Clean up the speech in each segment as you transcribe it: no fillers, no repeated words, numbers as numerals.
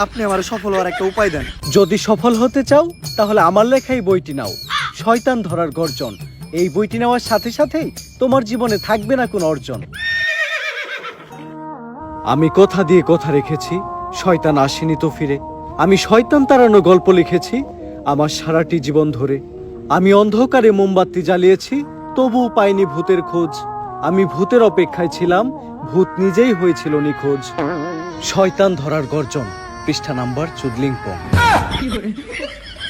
আপনি আমার সফল হওয়ার একটা উপায় দেন। যদি সফল হতে চাও তাহলে আমার লেখা এই বইটি নাও, শয়তান ধরার গর্জন। এই বইটি নেওয়ার সাথে সাথেই তোমার জীবনে থাকবে না কোনো অর্জন। আমি কথা দিয়ে কথা রেখেছি, শয়তান আসেনি তো ফিরে। আমি শয়তান তাড়ানো গল্প লিখেছি আমার সারাটি জীবন ধরে। আমি অন্ধকারে মোমবাতি জ্বালিয়েছি, তবুও পাইনি ভূতের খোঁজ। আমি ভূতের অপেক্ষায় ছিলাম, ভূত নিজেই হয়েছিল নিখোঁজ। শয়তান ধরার গর্জন, পৃষ্ঠা নাম্বার চুদলিংপং।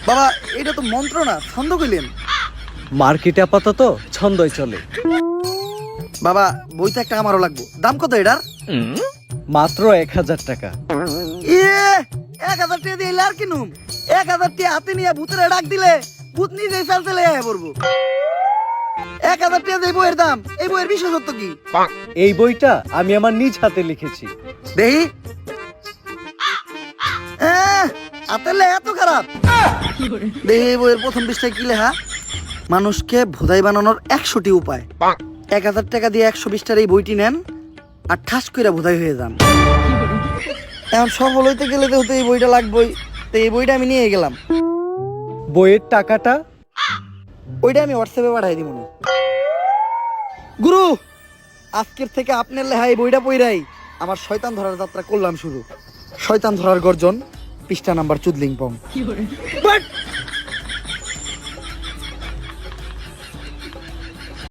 বাবা এটা তো মন্ত্র না, ছন্দ কইলেন। মার্কেটে আপাতত ছন্দই চলে। বাবা বইটা একটা আমারও লাগবো, দাম কত এটার? মাত্র 1000 টাকা। ইয়ে 1000 টাকা দিয়ে আর কিনুম? 1000 টাকা হাতে নিয়ে ভূতের ডাক দিলে ভূত নিজেই চাল চলে আয় পড়বো। 1000 টাকা দিয়ে বইয়ের দাম, এই বইয়ের বিশেষত্ব কি? এই বইটা আমি আমার নিজ হাতে লিখেছি। দেহি আতেলে এত খারাপ। দেহি এই বইয়ের প্রথম পৃষ্ঠায় কি লেখা? মানুষকে ভোদাই বানানোর 100টি উপায়। 1000 টাকা দিয়ে 120টার এই বইটি নেন আর ঠাস করে ভোদাই হয়ে যান। এখন সফল হইতে গেলে তো এই বইটা লাগবেই, তো এই বইটা আমি নিয়ে গেলাম। বইয়ের টাকাটা? ওইটা আমি হোয়াটসঅ্যাপে পাঠাই দিব। গুরু, আজকের থেকে আপনার লেখা এই বইটা পইরাই আমার শয়তান ধরার যাত্রা করলাম শুরু। শয়তান ধরার গর্জন, পৃষ্ঠা নাম্বার চুদলিংপং।